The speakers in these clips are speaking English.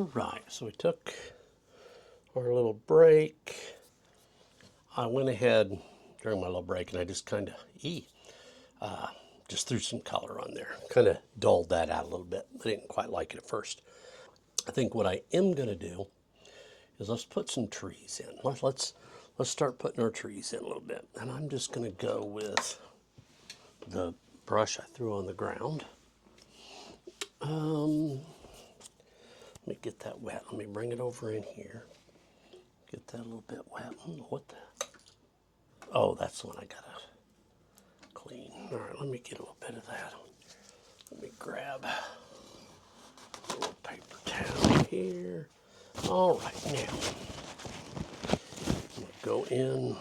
All right, so we took our little break. I went ahead during my little break and I just kind of just threw some color on there. Kind of dulled that out a little bit. I didn't quite like it at first. I think what I am going to do is let's put some trees in. Let's start putting our trees in a little bit. And I'm just going to go with the brush I threw on the ground. Let me get that wet. Let me bring it over in here. Get that a little bit wet. What the? Oh, that's the one I gotta clean. All right, let me get a little bit of that. Let me grab a little paper towel here. All right, now I'm gonna go in.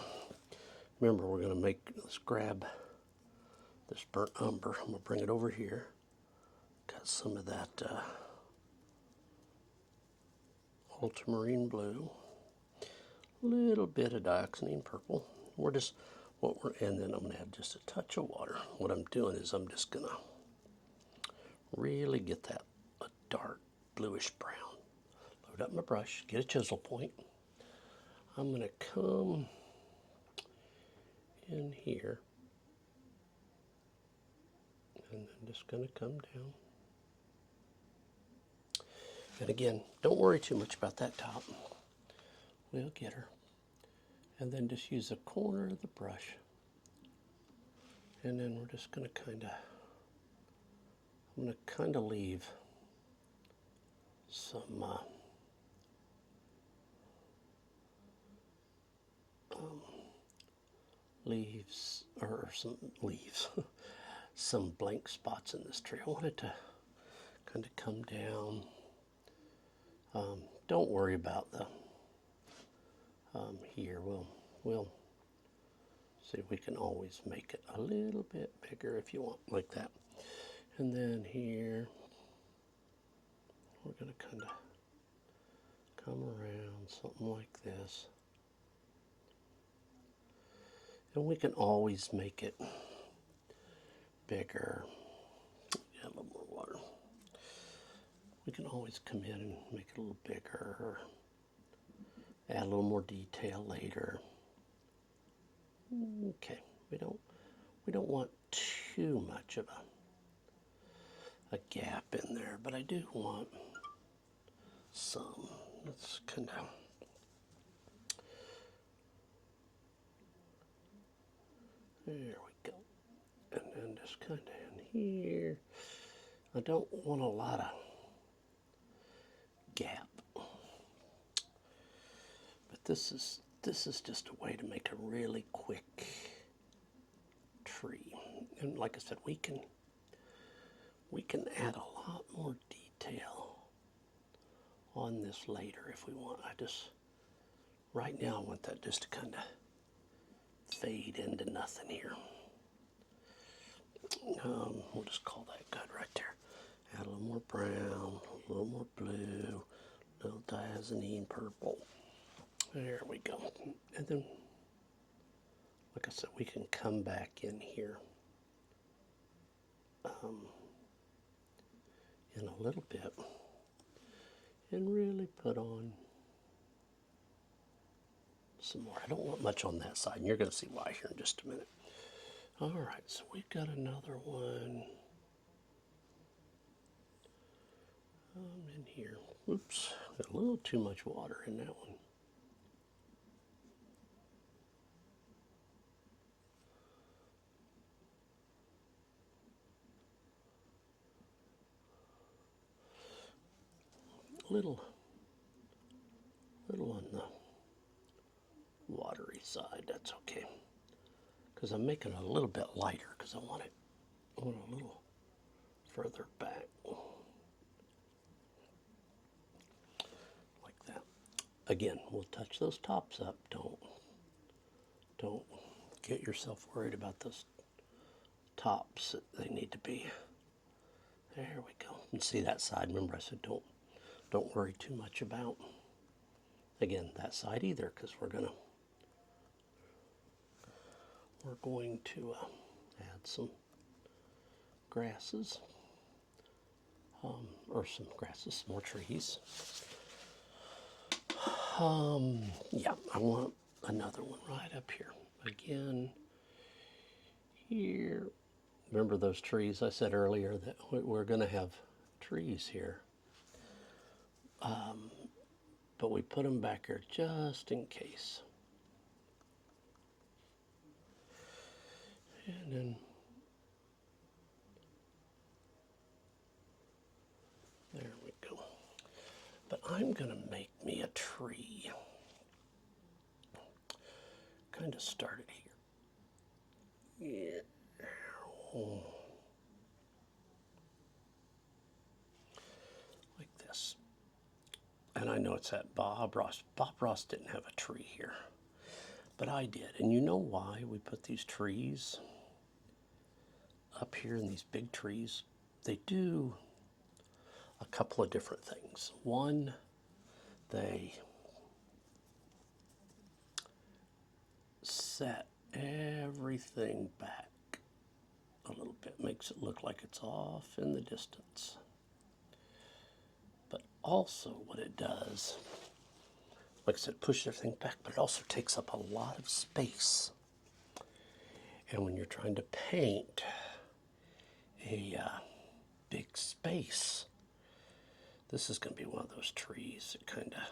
Remember, we're gonna let's grab this burnt umber. I'm gonna bring it over here. Got some of that ultramarine blue, a little bit of dioxazine purple. And then I'm gonna add just a touch of water. What I'm doing is I'm just gonna really get that a dark bluish brown. Load up my brush, get a chisel point. I'm gonna come in here and then just gonna come down. And again, don't worry too much about that top. We'll get her. And then just use the corner of the brush. And then we're just gonna I'm gonna kind of leave some leaves, or some leaves, some blank spots in this tree. I want it to kind of come down. Don't worry about the here. We'll see if we can always make it a little bit bigger if you want, like that. And then here, we're going to kind of come around something like this. And we can always make it bigger. Add a little more water. We can always come in and make it a little bigger, or add a little more detail later. Okay, we don't want too much of a gap in there, but I do want some. Let's kind of there we go, and then just kind of in here. I don't want a lot of gap, but this is just a way to make a really quick tree. And like I said, we can add a lot more detail on this later if we want. Right now I want that just to kind of fade into nothing here. We'll just call that good right there. Add a little more brown, a little more blue, a little diazonine purple. There we go. And then, like I said, we can come back in here in a little bit and really put on some more. I don't want much on that side, and you're going to see why here in just a minute. All right, so we've got another one in here. Oops, got a little too much water in that one. Little on the watery side, that's okay. Because I'm making it a little bit lighter because I want it a little further back. Like that. Again, we'll touch those tops up. Don't get yourself worried about those tops. They need to be. There we go. And see that side. Remember I said don't worry too much about, again, that side either, because we're going to add some grasses. or some grasses, more trees. Yeah, I want another one right up here. Again, here. Remember those trees I said earlier that we're going to have trees here. But we put them back here just in case. And then there we go. But I'm going to make me a tree. Kind of started here. Yeah. Oh. Like this. And I know it's that Bob Ross. Bob Ross didn't have a tree here, but I did. And you know why we put these trees up here in these big trees? They do a couple of different things. One, they set everything back a little bit, makes it look like it's off in the distance. But also what it does, like I said, pushes everything back, but it also takes up a lot of space. And when you're trying to paint a big space, this is going to be one of those trees that kind of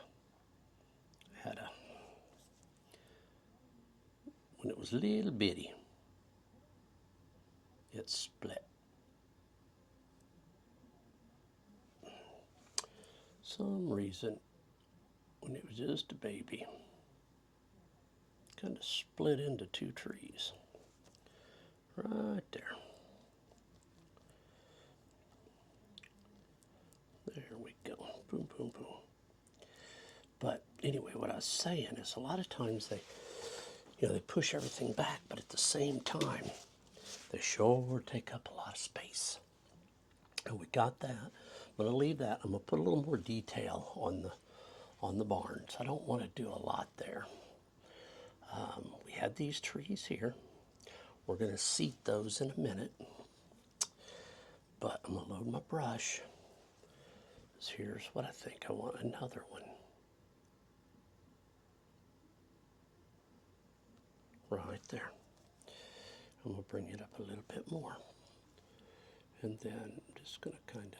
had a, when it was little bitty, it split. Some reason, when it was just a baby, kind of split into two trees. Right there. There we go. Boom, boom, boom. But anyway, what I was saying is a lot of times they push everything back, but at the same time, they sure take up a lot of space. And we got that. I'm going to leave that. I'm going to put a little more detail on the barns. I don't want to do a lot there. We had these trees here. We're going to seat those in a minute. But I'm going to load my brush. So here's what I think. I want another one. Right there. I'm going to bring it up a little bit more. And then I'm just going to kind of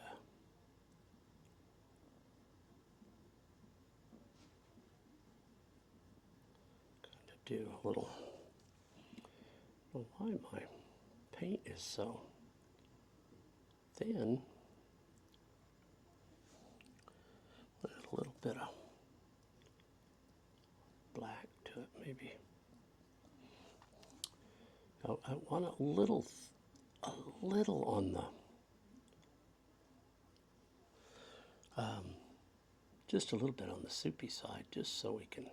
do a little, I don't know why my paint is so thin. A little bit of black to it, maybe. I want a little on the, just a little bit on the soupy side, just so we can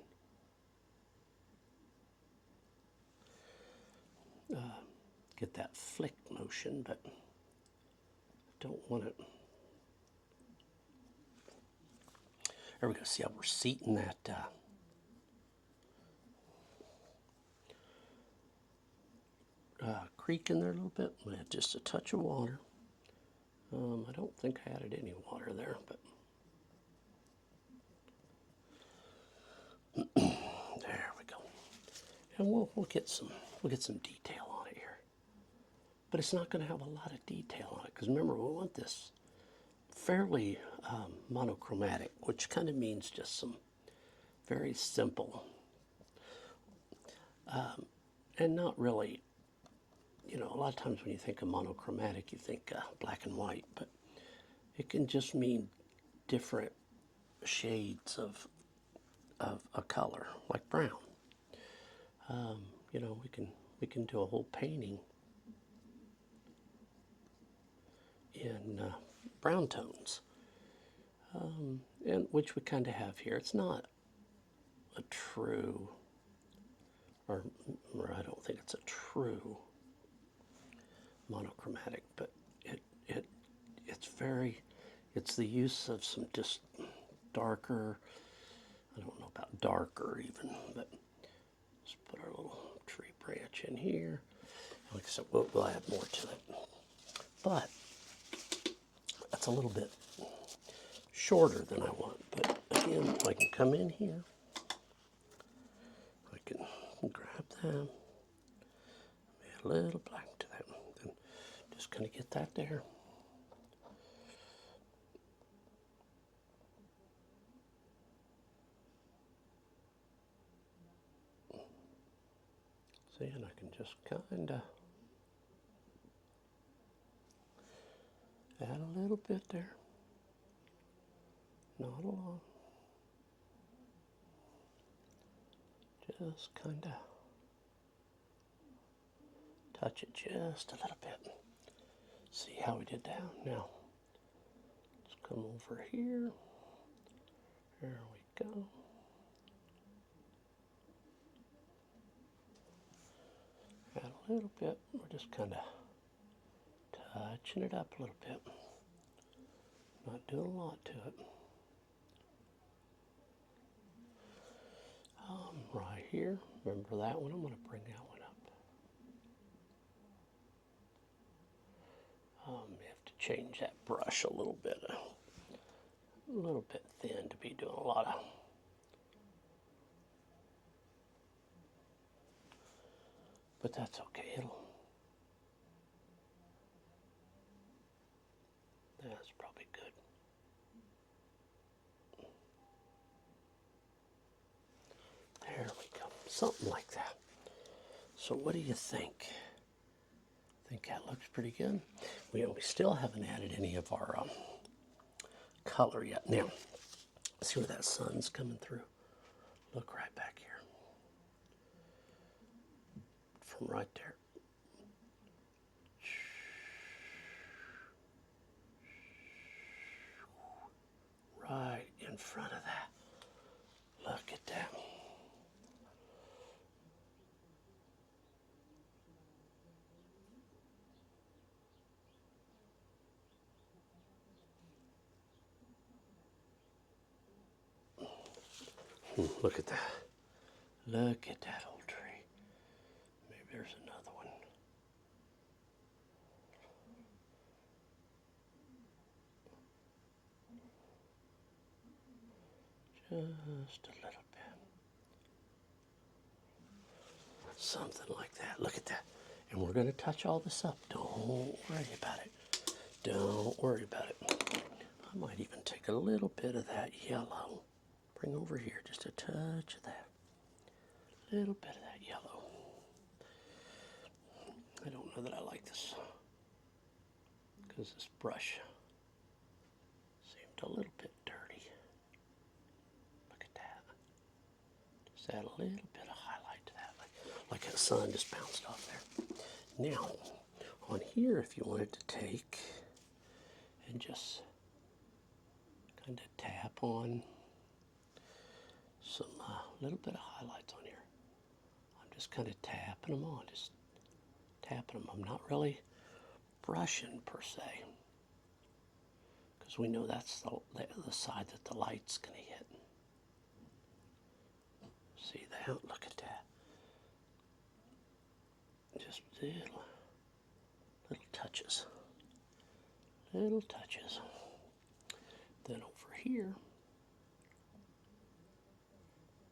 get that flick motion, but I don't want it. There we go. See how we're seating that creek in there a little bit. I'm going to add just a touch of water. I don't think I added any water there, but there we go. And we'll get some detail on it here. But it's not going to have a lot of detail on it because remember, we want this fairly monochromatic, which kind of means just some very simple and not really, a lot of times when you think of monochromatic, you think black and white, but it can just mean different shades of a color, like brown. We can do a whole painting in brown tones, and which we kind of have here. It's not a true, or I don't think it's a true monochromatic, but it's the use of some just darker, I don't know about darker even, but let's put our little tree branch in here. Like I said, we'll add more to it. But that's a little bit shorter than I want. But again, I can come in here. I can grab them, add a little black to that, and just kind of get that there. See, and I can just kind of add a little bit there, not a lot. Just kind of touch it just a little bit. See how we did that? Now, let's come over here. There we go. Add a little bit. We're just kind of touching it up a little bit. Not doing a lot to it. Right here, remember that one? I'm going to bring that one up. You have to change that brush a little bit thin to be doing a lot of. But that's okay. That's probably good. There we go. Something like that. So what do you think? Think that looks pretty good? We still haven't added any of our color yet. Now, see where that sun's coming through? Look right back here. From right there. Right in front of that. Look at that. Look at that. Look at that old tree. Maybe there's another one. Just a little bit. Something like that. Look at that. And we're going to touch all this up. Don't worry about it. Don't worry about it. I might even take a little bit of that yellow. Bring over here just a touch of that. A little bit of that yellow. I don't know that I like this because this brush seemed a little bit dirty. Look at that. Just add a little bit of highlight to that, like the sun just bounced off there. Now, on here, if you wanted to take and just kind of tap on some little bit of highlights on here. I'm just kind of tapping them on, just tapping them. I'm not really brushing per se, because we know that's the side that the light's going to hit. See that? Look at that. Just little touches. Little touches. Then over here,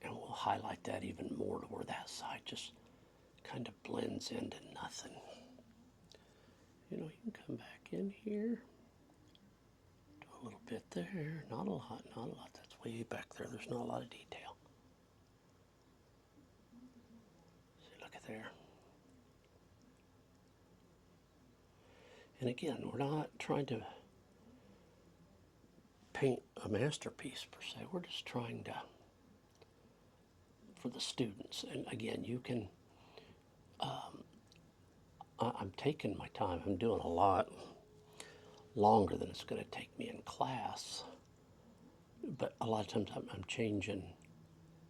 and we'll highlight that even more to where that side just kind of blends into nothing. You know, you can come back in here, do a little bit there. Not a lot, not a lot. That's way back there. There's not a lot of detail. See, look at there. And again, we're not trying to paint a masterpiece per se. We're just trying to, for the students. And again, you can, I'm taking my time. I'm doing a lot longer than it's going to take me in class. But a lot of times I'm changing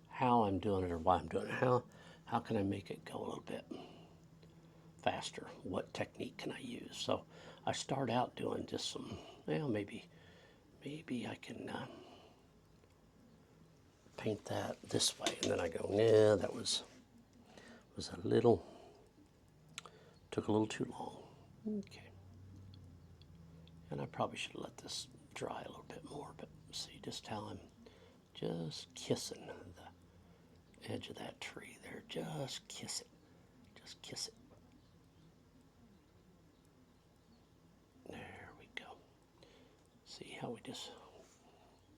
how I'm doing it or why I'm doing it. How can I make it go a little bit faster? What technique can I use? So I start out doing just some, well, maybe I can paint that this way, and then I go, nah, that was a little, took a little too long. Okay. And I probably should let this dry a little bit more, but see just how I'm just kissing the edge of that tree there. Just kiss it. Just kiss it. There we go. See how we just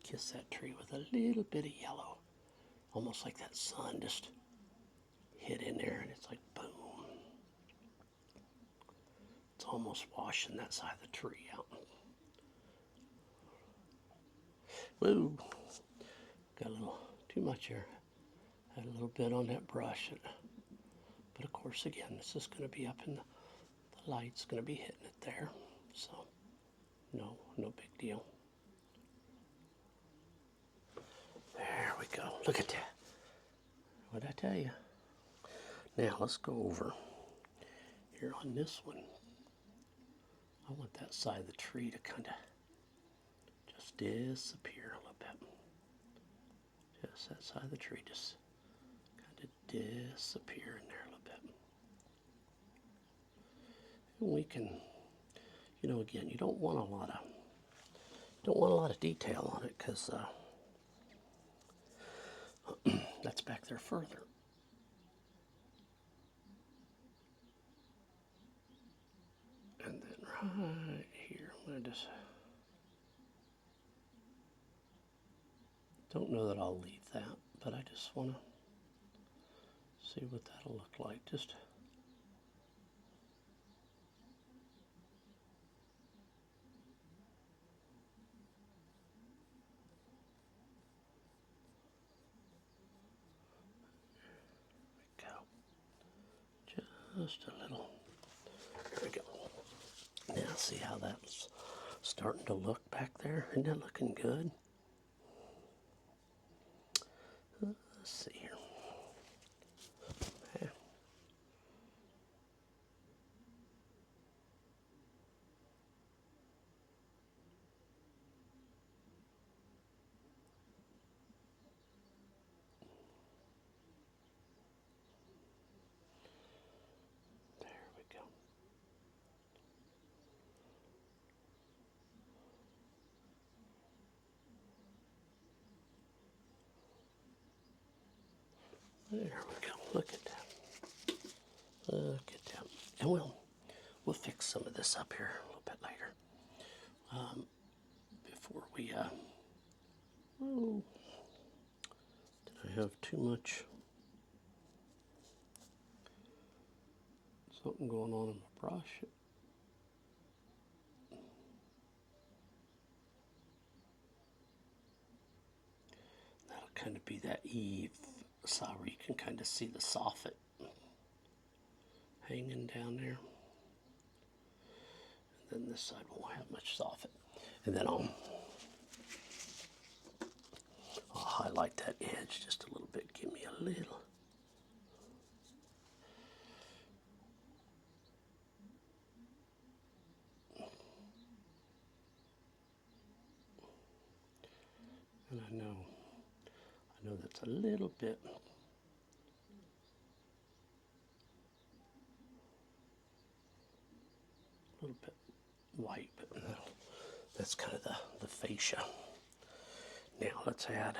kiss that tree with a little bit of yellow. Almost like that sun just hit in there and it's like boom. It's almost washing that side of the tree out. Woo! Got a little too much here. Had a little bit on that brush. But of course, again, this is going to be up in the light's going to be hitting it there. So, no big deal. There we go. Look at that. What'd I tell you? Now, let's go over here on this one. I want that side of the tree to kind of just disappear a little bit. Just that side of the tree just kind of disappear in there a little bit. And we can, again, you don't want a lot of detail on it because that's back there further. And then right here, I'm going to just, don't know that I'll leave that, but I just want to see what that'll look like. Just just a little. There we go. Now see how that's starting to look back there? Isn't that looking good? Let's see here. Okay. There we go. There we go. Look at that. Look at that. And we'll fix some of this up here a little bit later. Before we oh, did I have too much something going on in my brush? That'll kind of be that eave side where you can kind of see the soffit hanging down there. And then this side won't have much soffit. And then I'll highlight that edge just a little bit. Give me a little. And I know that's a little bit white, but that's kind of the fascia. Now let's add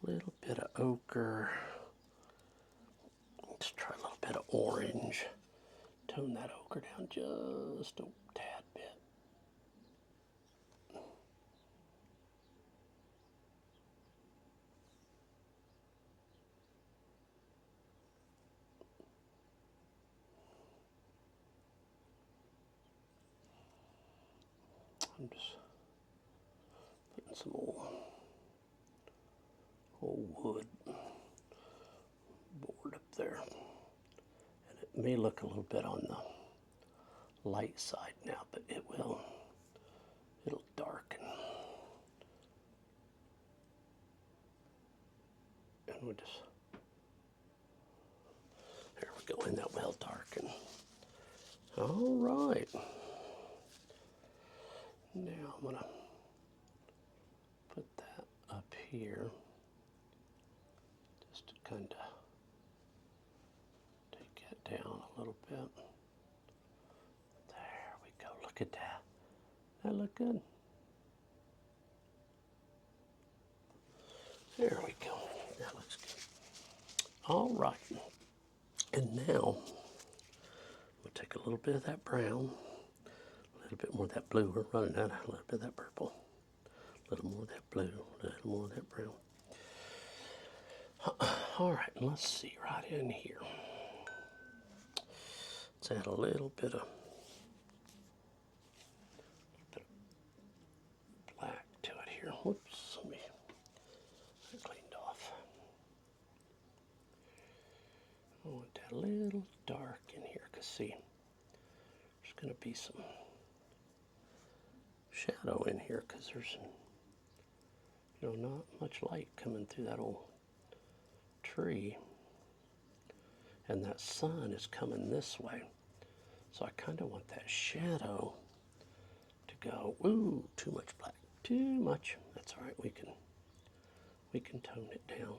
a little bit of ochre. Let's try a little bit of orange. Tone that ochre down just a tad bit. I'm just putting some old wood board up there. And it may look a little bit on the light side now, but it'll darken. And we'll just, there we go, and that will darken. All right. Now I'm going to put that up here just to kind of take it down a little bit. There we go. Look Look at that. That look good. There we go. That looks good. All right. And now we'll take a little bit of that brown, a little bit more of that blue. We're running out of a little bit of that purple, a little more of that blue, a little more of that brown. All right, and let's see right in here. Let's add a little bit of black to it here. Whoops, let me get it cleaned off. I want that a little dark in here, because see, there's going to be some shadow in here, because there's, not much light coming through that old tree. And that sun is coming this way. So I kind of want that shadow to go, ooh, too much black, too much. That's all right, we can tone it down.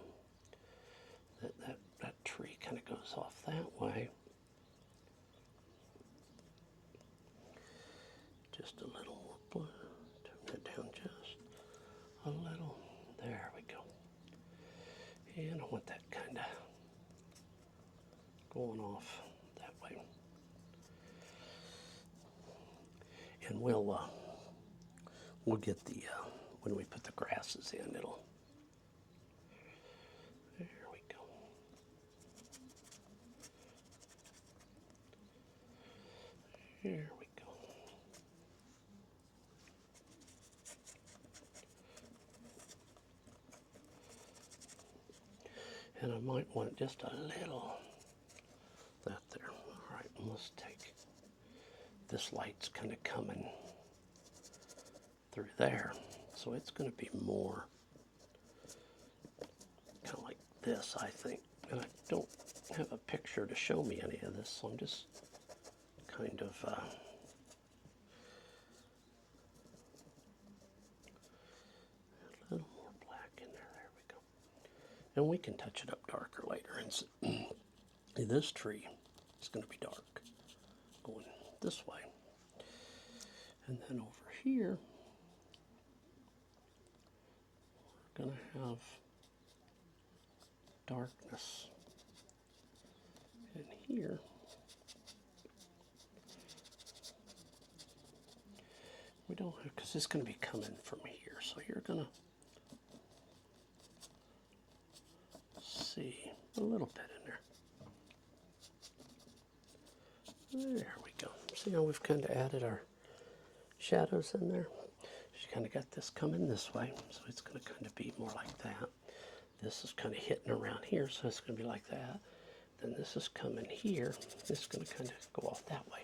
That tree kind of goes off that way. Just a little more blue. Turn it down just a little. There we go. And I want that kind of going off that way. And we'll get the, when we put the grasses in, it'll, there we go. There we go. And I might want just a little that there. All right, and let's take, this light's kind of coming through there. So it's going to be more kind of like this, I think. And I don't have a picture to show me any of this, so I'm just kind of a little more black in there. There we go. And we can touch it up darker later. And so, this tree is going to be dark going this way. And then over here, we're going to have darkness in here. We don't have, because it's going to be coming from here, so you're going to see a little bit in there. There we go. See how we've kind of added our shadows in there? She kind of got this coming this way, so it's going to kind of be more like that. This is kind of hitting around here, so it's going to be like that. Then this is coming here. This is going to kind of go off that way.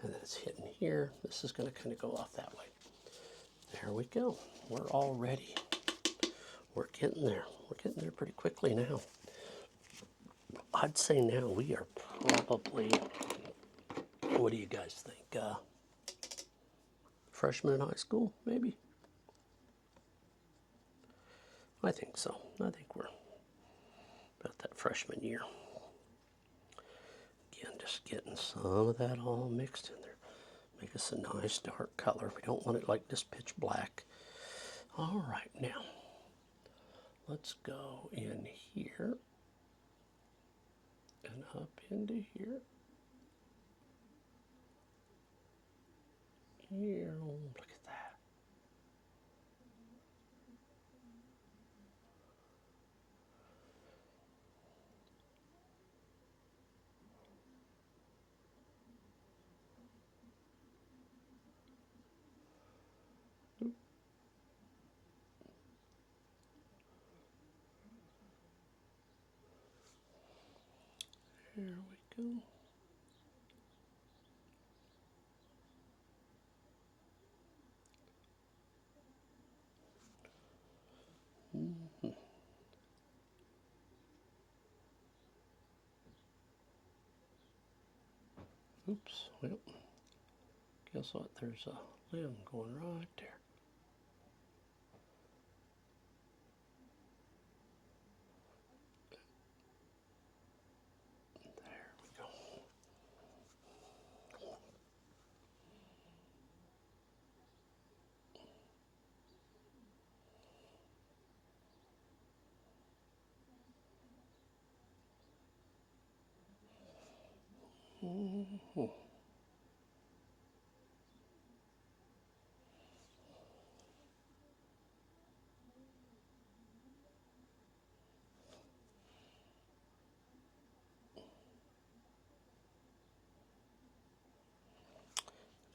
And then it's hitting here. This is going to kind of go off that way. There we go. We're all ready. We're getting there. We're getting there pretty quickly now. I'd say now we are probably, what do you guys think? Freshman in high school, maybe? I think so. I think we're about that freshman year. Again, just getting some of that all mixed in there. Make us a nice dark color. We don't want it like this pitch black. All right, now let's go in here and up into here. Here, oh, look at that. There we go. Mm-hmm. Oops, well, guess what? There's a limb going right there. There we go. Mm-hmm.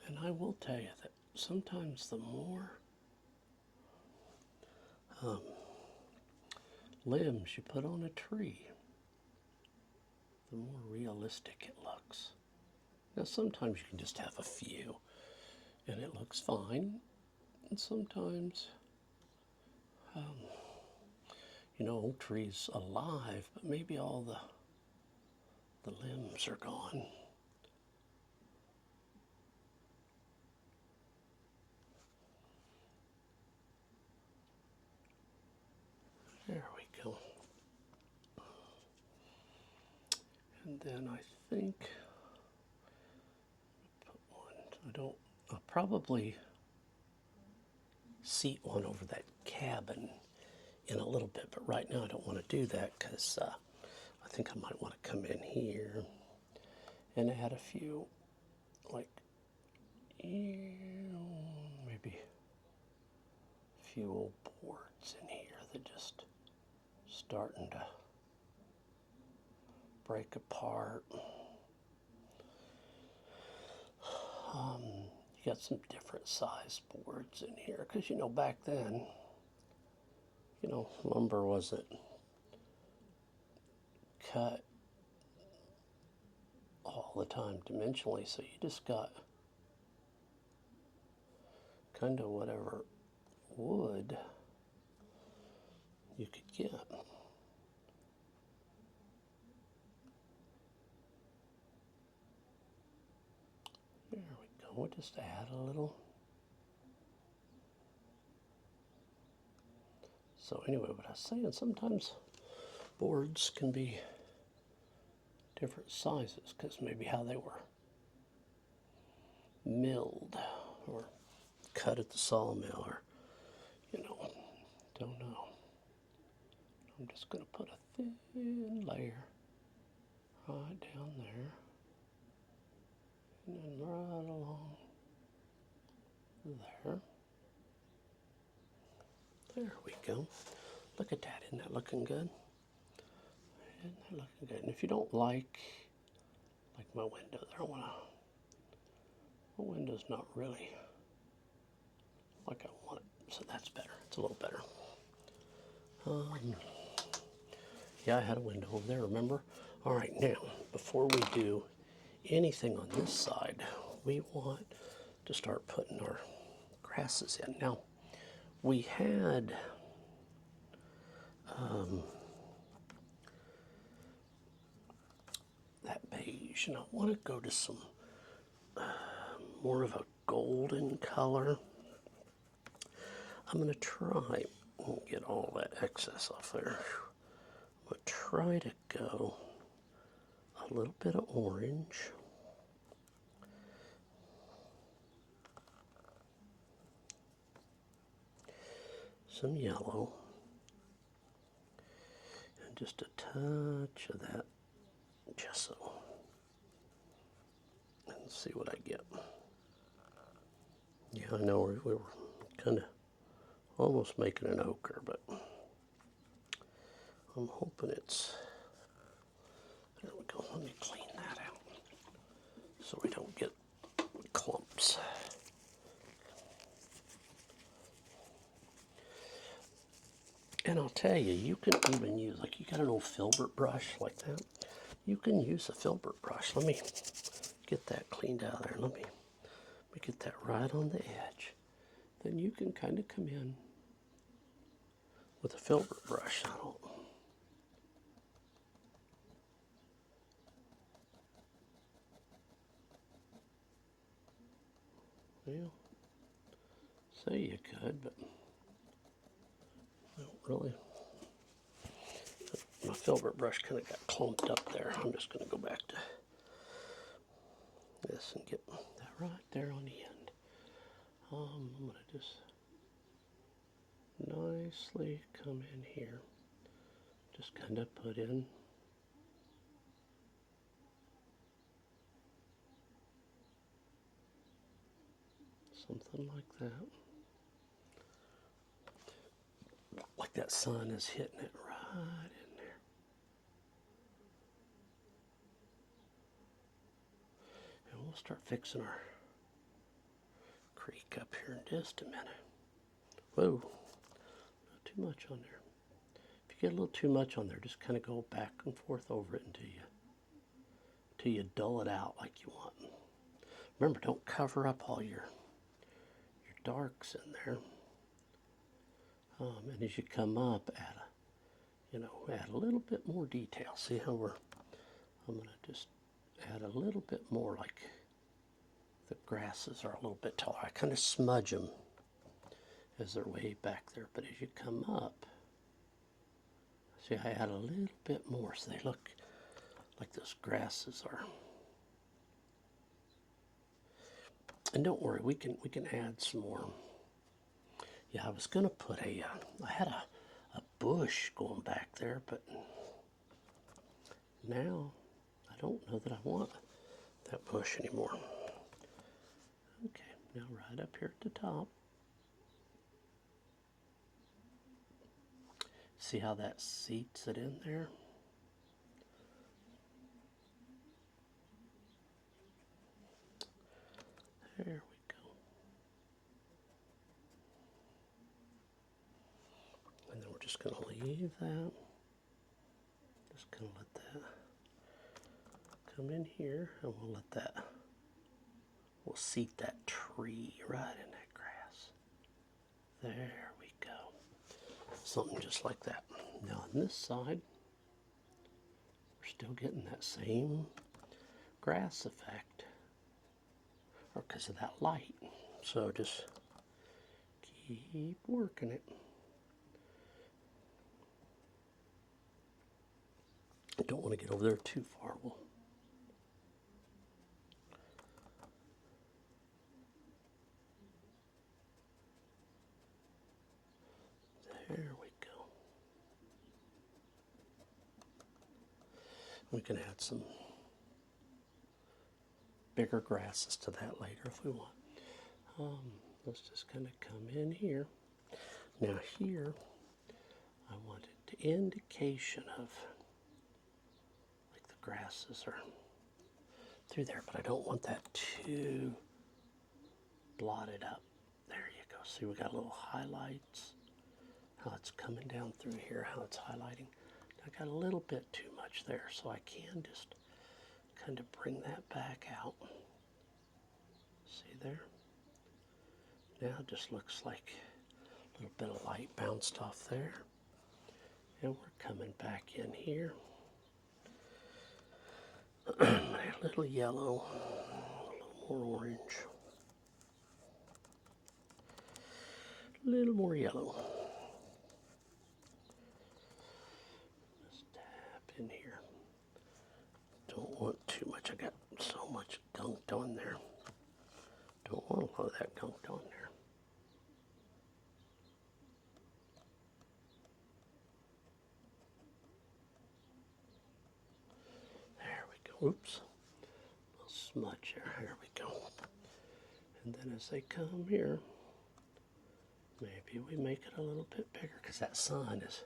And I will tell you that sometimes the more limbs you put on a tree, the more realistic it looks. Now sometimes you can just have a few and it looks fine. And sometimes, you know, old tree's alive, but maybe all the limbs are gone. There we go. And then I think, put one, I'll probably seat one over that cabin in a little bit, but right now I don't want to do that because I think I might want to come in here and add a few, like, maybe a few old boards in here that just starting to break apart. You got some different size boards in here because, you know, back then, you know, lumber wasn't cut all the time dimensionally, so you just got kind of whatever wood you could get. There we go. We'll just add a little. So anyway, what I was saying, sometimes boards can be different sizes because maybe how they were milled or cut at the sawmill, or, you know, don't know. I'm just going to put a thin layer right down there and then right along there. There we go. Look at that. Isn't that looking good? Isn't that looking good? And if you don't like my window there, my window's not really like I want it, so that's better. It's a little better. Yeah, I had a window over there, remember? All right, now, before we do anything on this side, we want to start putting our grasses in. Now, we had that beige, and I want to go to some more of a golden color. I'm going to try and get all that excess off there. I'm going to try to go a little bit of orange. Some yellow. And just a touch of that gesso. And see what I get. Yeah, I know we were kind of almost making an ochre, but I'm hoping it's, there we go. Let me clean that out so we don't get clumps. And I'll tell you, you can even use, like, you got an old filbert brush like that, you can use a filbert brush. Let me get that cleaned out there. Let me get that right on the edge. Then you can kind of come in with a filbert brush. Well, say you could, but I don't really. My filbert brush kind of got clumped up there. I'm just going to go back to this and get that right there on the end. I'm going to just nicely come in here. Just kind of put in Something like that. Like that sun is hitting it right in there. And we'll start fixing our creek up here in just a minute. Whoa, not too much on there. If you get a little too much on there, just kind of go back and forth over it until you dull it out like you want. Remember, don't cover up all your darks in there. And as you come up, add a little bit more detail. See how I'm going to just add a little bit more, like the grasses are a little bit taller. I kind of smudge them as they're way back there, but as you come up, see, I add a little bit more so they look like those grasses are. And don't worry, we can add some more. Yeah, I was going to put I had a bush going back there, but now I don't know that I want that bush anymore. Okay, now right up here at the top. See how that seats it in there? There we go. And then we're just going to leave that. Just going to let that come in here, and we'll seat that tree right in that grass. There we go. Something just like that. Now on this side, we're still getting that same grass effect, or because of that light. So just keep working it. I don't want to get over there too far. There we go. We can add some bigger grasses to that later if we want. Let's just kind of come in here. Now here, I wanted the indication of, like, the grasses are through there, but I don't want that too blotted up. There you go. See, we got little highlights, how it's coming down through here, how it's highlighting. I got a little bit too much there, so I can just kind of bring that back out. See there? Now it just looks like a little bit of light bounced off there. And we're coming back in here. A little yellow, a little more orange, a little more yellow. Just tap in here. Don't want too much. I got so much gunked on there. Don't want a lot of that gunked on there. There we go. Oops. A little smudge there. There we go. And then as they come here, maybe we make it a little bit bigger because that sun is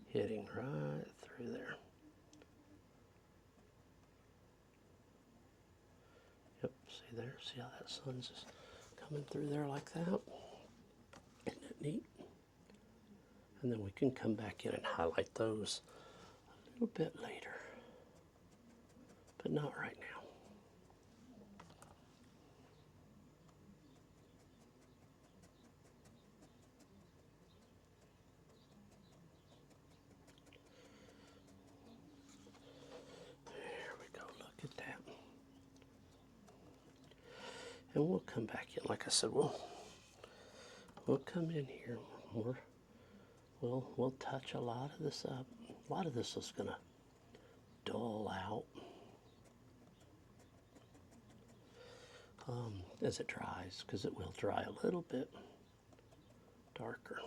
hitting right through there. Yep, see there? See how that sun's just coming through there like that? Isn't it neat? And then we can come back in and highlight those a little bit later, but not right now. And we'll come back in. Like I said, we'll come in here. We'll touch a lot of this up. A lot of this is gonna dull out as it dries, because it will dry a little bit darker.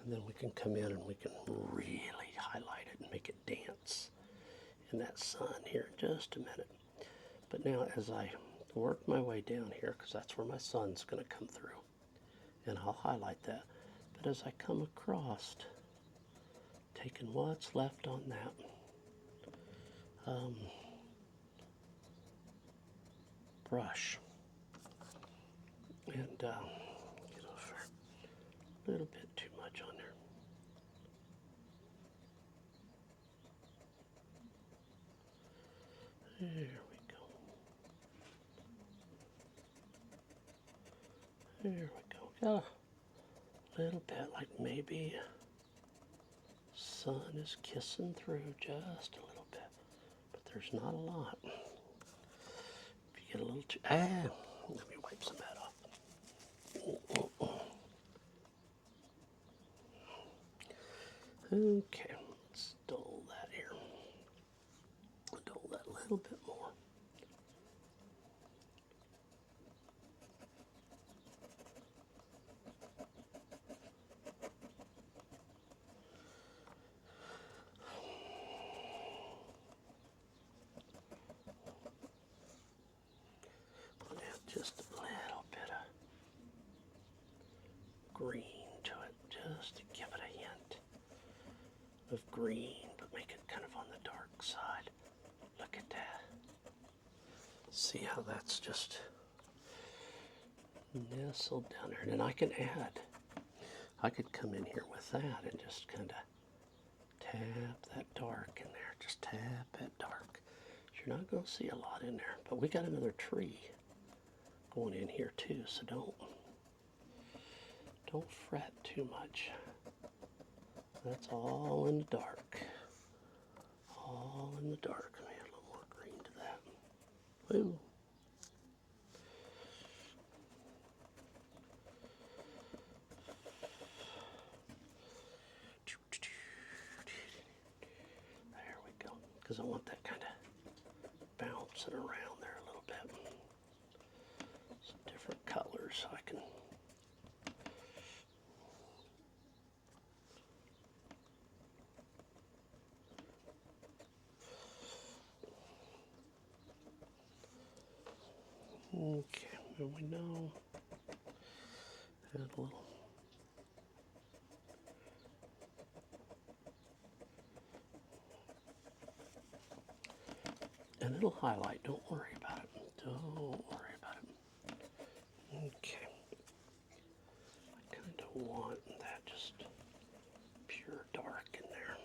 And then we can come in and we can really highlight it and make it dance in that sun here in just a minute. But now as I to work my way down here because that's where my sun's going to come through. And I'll highlight that. But as I come across, taking what's left on that, brush and get off a little bit too much on there. There we go. There we go. Got a little bit like maybe sun is kissing through just a little bit, but there's not a lot. If you get a little too, let me wipe some of that off. Okay, let's dull that here. Dull that a little bit more. Just a little bit of green to it, just to give it a hint of green, but make it kind of on the dark side. Look at that. See how that's just nestled down there. And then I can add, I could come in here with that and just kind of tap that dark in there. Just tap that dark. You're not going to see a lot in there, but we got another tree going in here too, so don't fret too much. That's all in the dark. All in the dark. Let me add a little more green to that. Woo. There we go. Because I want that kind of bouncing around there a little bit. Some different colors so I can okay, and we know add a little and it'll highlight, don't worry about it. Don't worry about it. Okay. I kind of want that just pure dark in there.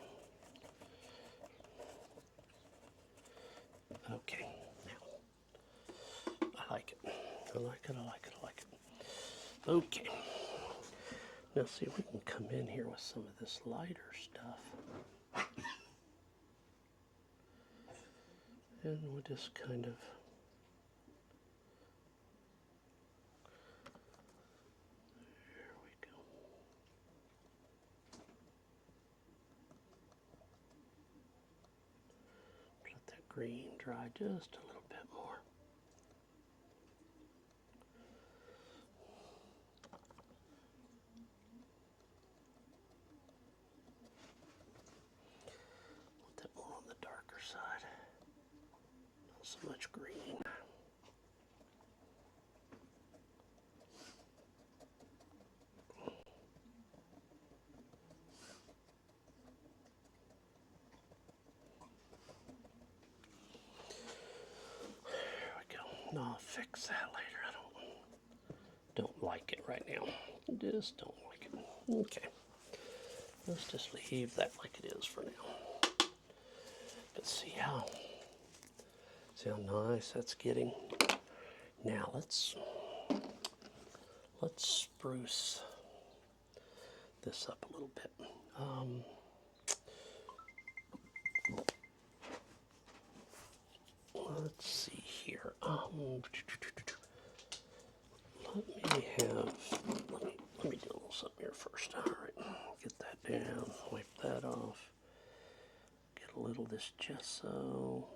Okay, now, I like it. I like it, I like it, I like it. Okay. Now see if we can come in here with some of this lighter stuff. And we'll just kind of green dry just a little bit more. Want that more on the darker side. Not so much green. I'll fix that later. I don't like it right now. Just don't like it. Okay. Let's just leave that like it is for now. But see how nice that's getting. Now let's spruce this up a little bit. Let's see here. Let me do a little something here first. All right, get that down, wipe that off. Get a little of this gesso.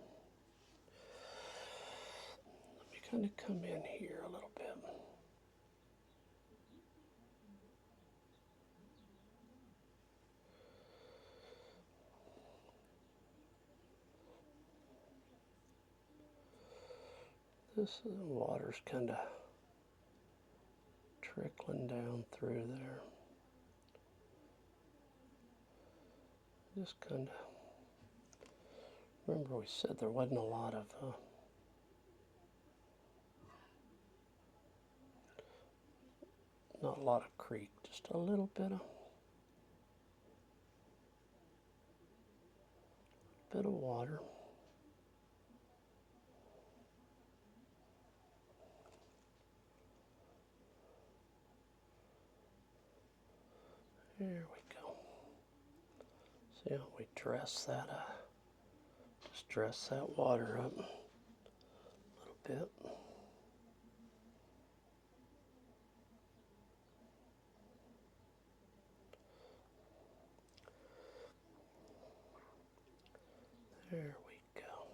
Let me kind of come in here a little bit. This water's kind of trickling down through there. Just kind of, remember we said there wasn't a lot of not a lot of creek, just a little bit of water. There we go. See how we dress that just dress that water up a little bit. There we go.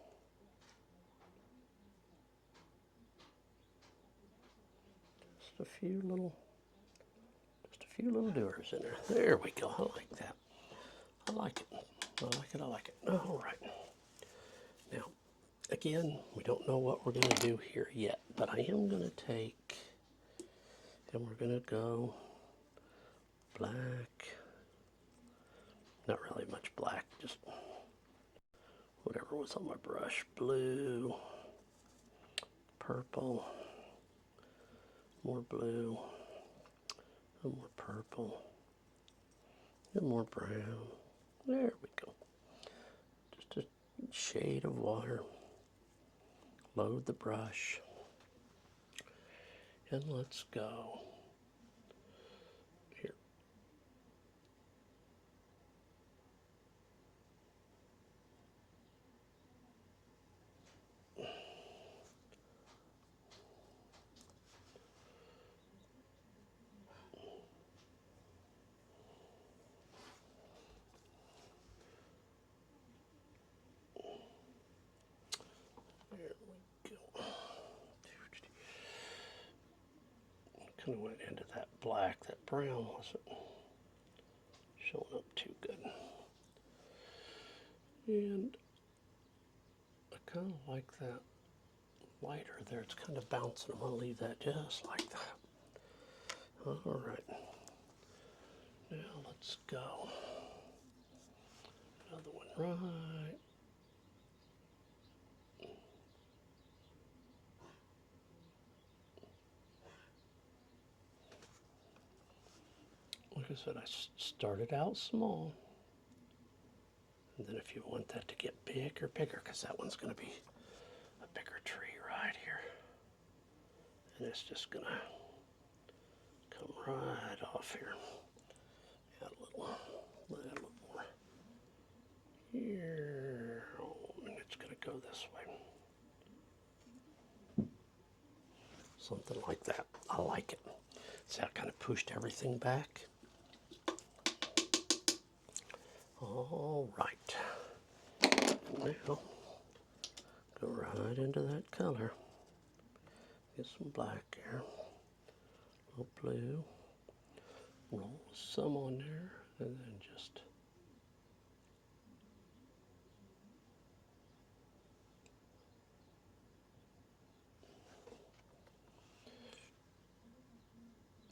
Just a few little doers in there. There we go. I like that. I like it. I like it. I like it. All right. Now, again, we don't know what we're going to do here yet, but I am going to take, and we're going to go black. Not really much black, just whatever was on my brush. Blue, purple, more blue, and more purple, and more brown. There we go. Just a shade of water. Load the brush. And let's go. Here. There we go. Kind of went into that black. That brown wasn't showing up too good. And I kind of like that lighter there. It's kind of bouncing. I'm going to leave that just like that. All right. Now let's go. Another one right. Like I said, I started out small. And then if you want that to get bigger, because that one's going to be a bigger tree right here. And it's just going to come right off here. Add a little more here. Oh, and it's going to go this way. Something like that. I like it. See how I kind of pushed everything back? All right. Now, go right into that color. Get some black here. A little blue. Roll some on there, and then just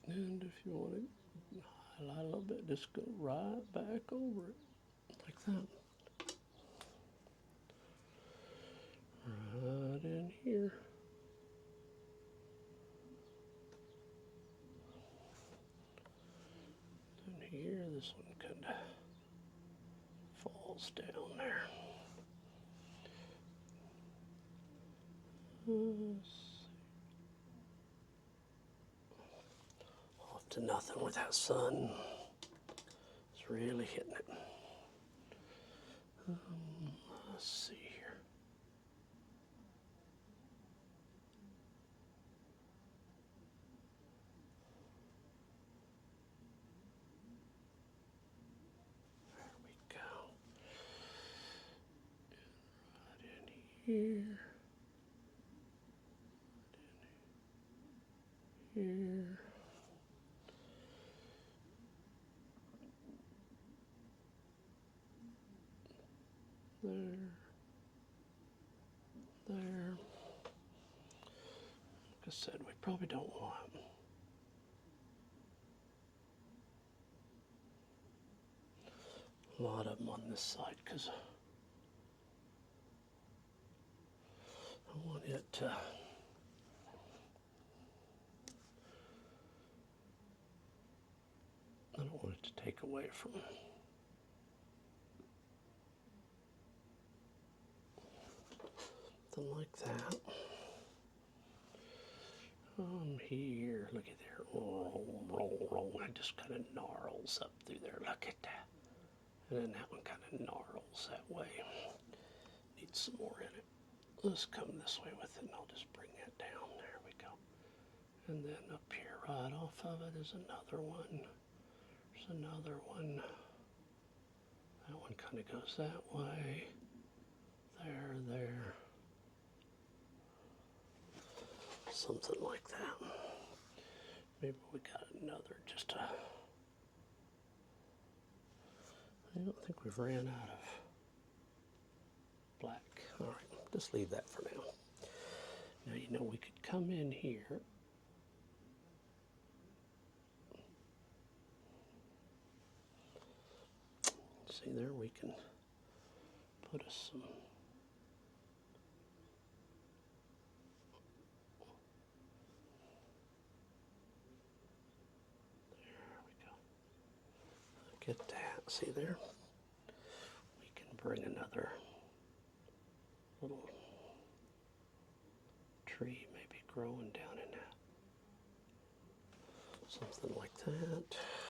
and if you want to highlight a little bit, just go right back over it like that. Right in here. And here, this one kind of falls down there. Off to nothing with that sun. It's really hitting it. Let's see here. There we go. Right in here. Here. There. There. I said, we probably don't want a lot of them on this side because I want it to I don't want it to take away from something like that. Here, look at there. Roll. I just kind of gnarls up through there. Look at that. And then that one kind of gnarls that way. Needs some more in it. Let's come this way with it and I'll just bring that down. There we go. And then up here right off of it is another one. There's another one. That one kind of goes that way. There. Something like that. Maybe we got another I don't think we've ran out of black. All right, just leave that for now. Now, you know, we could come in here. See there, we can put us some. There we go. Get that. See there? We can bring another little tree maybe growing down in that. Something like that.